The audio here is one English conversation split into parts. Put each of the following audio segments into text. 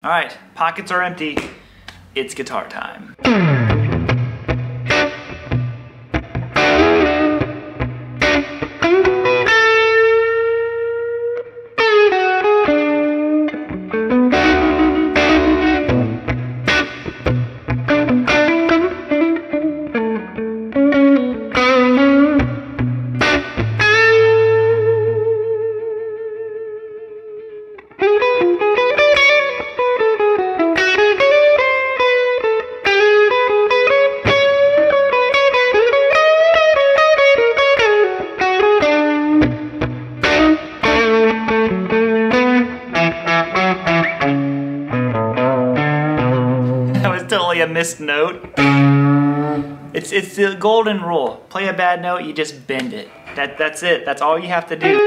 All right, pockets are empty. It's guitar time. Totally a missed note. It's the golden rule. Play a bad note, you just bend it. That's it. That's all you have to do.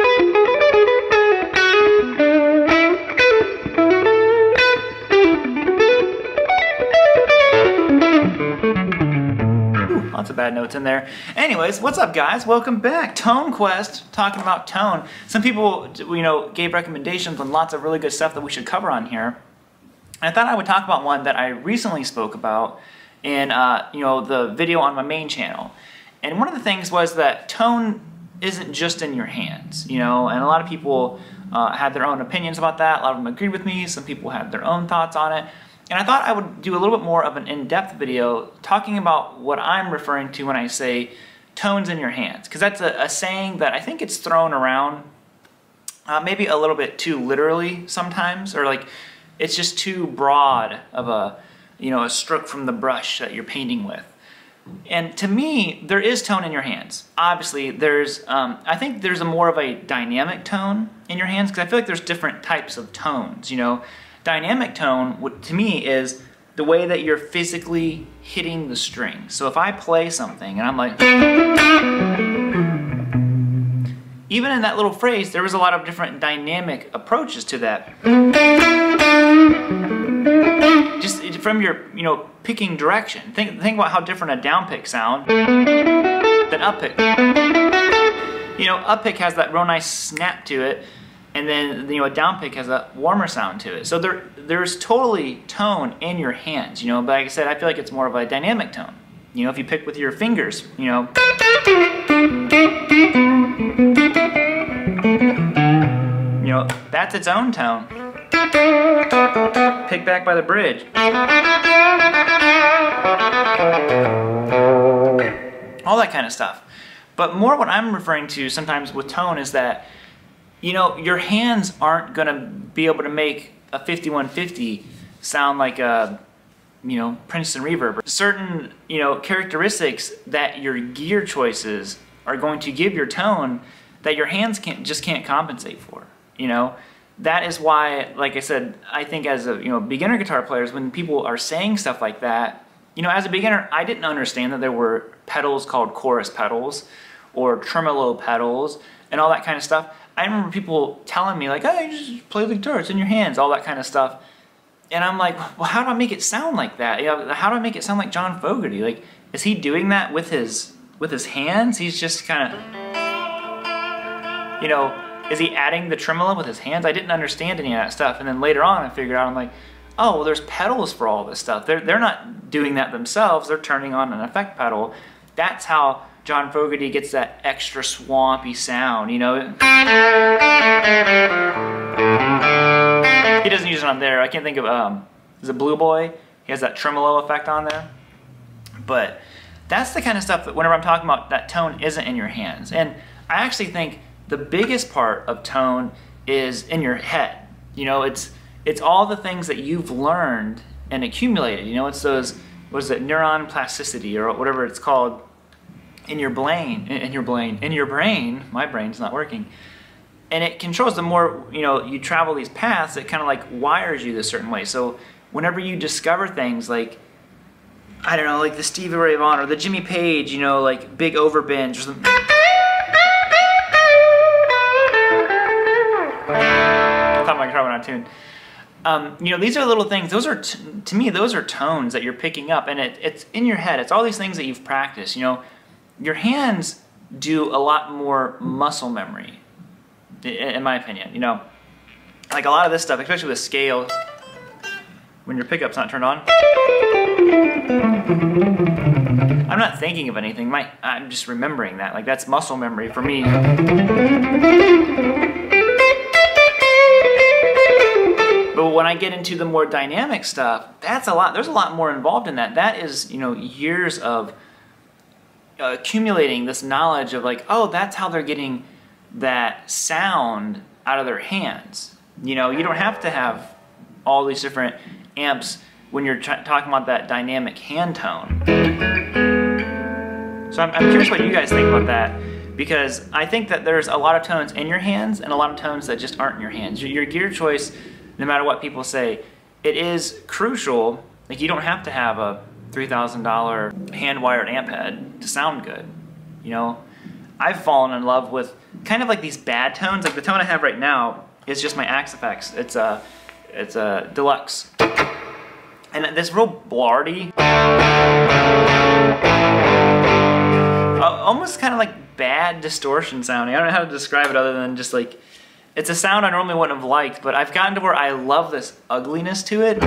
Ooh, lots of bad notes in there. Anyways, what's up, guys? Welcome back. Tone Quest, talking about tone. Some people, gave recommendations on lots of really good stuff that we should cover on here. I thought I would talk about one that I recently spoke about in the video on my main channel. And one of the things was that tone isn't just in your hands, and a lot of people had their own opinions about that. A lot of them agreed with me. Some people had their own thoughts on it. And I thought I would do a little bit more of an in-depth video talking about what I'm referring to when I say tone's in your hands. Because that's a saying that I think it's thrown around maybe a little bit too literally sometimes, or like it's just too broad of a stroke from the brush that you're painting with. And to me, there is tone in your hands. Obviously, I think there's more of a dynamic tone in your hands, because I feel like there's different types of tones. Dynamic tone, to me, is the way that you're physically hitting the string. So if I play something and I'm like, even in that little phrase, there was a lot of different dynamic approaches to that. Just from your, picking direction. Think about how different a down pick sound than up pick. Up pick has that real nice snap to it, and then a down pick has a warmer sound to it. So there's totally tone in your hands, but like I said, I feel like it's more of a dynamic tone. If you pick with your fingers, that's its own tone. Pick back by the bridge. All that kind of stuff. But more what I'm referring to sometimes with tone is that, your hands aren't going to be able to make a 5150 sound like a, Princeton reverb. Certain, characteristics that your gear choices are going to give your tone that your hands just can't compensate for, That is why, like I said, I think as a beginner guitar players, when people are saying stuff like that, as a beginner, I didn't understand that there were pedals called chorus pedals or tremolo pedals and all that kind of stuff. I remember people telling me like, "Hey, just play the guitar, it's in your hands," all that kind of stuff. And I'm like, well, how do I make it sound like that? How do I make it sound like John Fogerty? Like, is he doing that with his hands? He's just kind of, is he adding the tremolo with his hands? I didn't understand any of that stuff. And then later on I figured out, I'm like, oh, well, there's pedals for all this stuff. They're not doing that themselves. They're turning on an effect pedal. That's how John Fogerty gets that extra swampy sound, He doesn't use it on there. I can't think of, is it Blue Boy? He has that tremolo effect on there. But that's the kind of stuff that whenever I'm talking about that tone isn't in your hands. And I actually think the biggest part of tone is in your head. It's all the things that you've learned and accumulated. It's those, what is it, neuron plasticity or whatever it's called in your brain. My brain's not working. And it controls the more, you travel these paths, it kind of like wires you this certain way. So whenever you discover things like, I don't know, like the Stevie Ray Vaughan or the Jimmy Page, like big overbends or something. I thought my guitar went out of tune. These are little things. Those are, to me, those are tones that you're picking up, and it's in your head. It's all these things that you've practiced. Your hands do a lot more muscle memory, in my opinion. Like a lot of this stuff, especially with scale, when your pickup's not turned on. I'm not thinking of anything. I'm just remembering that. Like, that's muscle memory for me. But when I get into the more dynamic stuff, that's a lot. There's a lot more involved in that. That is, you know, years of accumulating this knowledge of like, oh, that's how they're getting that sound out of their hands. You know, you don't have to have all these different amps when you're talking about that dynamic hand tone. So I'm curious what you guys think about that, because I think that there's a lot of tones in your hands and a lot of tones that just aren't in your hands. Your gear choice, no matter what people say, it is crucial. Like, you don't have to have a $3,000 hand-wired amp head to sound good. You know, I've fallen in love with kind of like these bad tones. Like the tone I have right now is just my Axe-Fx. It's a deluxe, and this real blardy, almost kind of like bad distortion sounding. I don't know how to describe it other than just like, it's a sound I normally wouldn't have liked, but I've gotten to where I love this ugliness to it.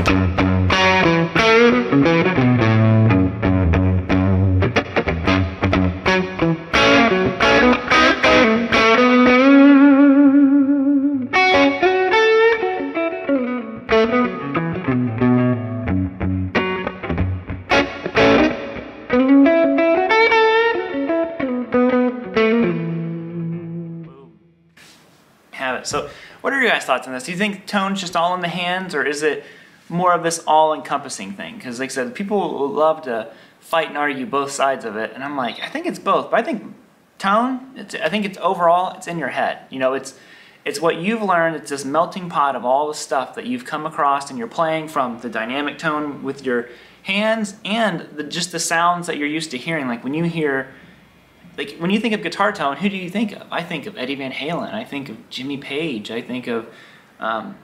So what are your guys' thoughts on this? Do you think tone's just all in the hands, or is it more of this all-encompassing thing? Because like I said, people love to fight and argue both sides of it, and I'm like, I think it's both. But I think tone, I think it's overall, it's in your head. You know, it's what you've learned. It's this melting pot of all the stuff that you've come across and you're playing, from the dynamic tone with your hands and just the sounds that you're used to hearing. Like when you hear, like when you think of guitar tone, who do you think of? I think of Eddie Van Halen. I think of Jimmy Page. I think of Tom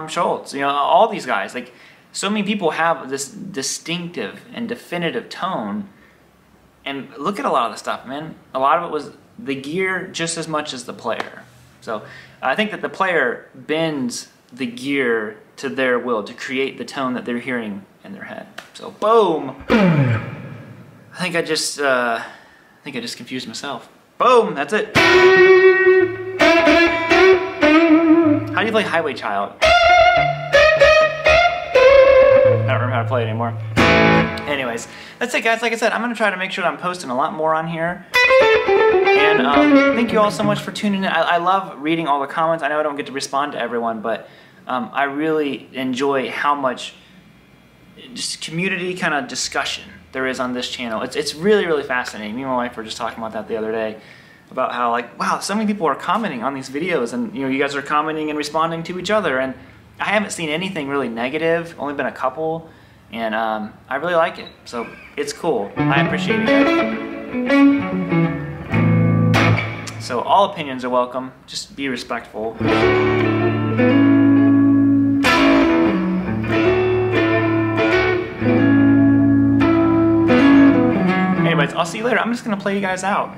Schultz. You know, all these guys. Like, so many people have this distinctive and definitive tone. And look at a lot of the stuff, man. A lot of it was the gear just as much as the player. So I think that the player bends the gear to their will to create the tone that they're hearing in their head. So boom. I think I just confused myself. Boom, that's it. How do you play Highway Child? I don't remember how to play it anymore. Anyways, that's it, guys. Like I said, I'm going to try to make sure that I'm posting a lot more on here. And thank you all so much for tuning in. I love reading all the comments. I know I don't get to respond to everyone, but I really enjoy how much just community kind of discussion there is on this channel. It's really, really fascinating. Me and my wife were just talking about that the other day, about how, like, wow, so many people are commenting on these videos, and you know, you guys are commenting and responding to each other, and I haven't seen anything really negative, only been a couple, and I really like it. So it's cool. I appreciate it. So all opinions are welcome. Just be respectful. Anyways, I'll see you later. I'm just going to play you guys out.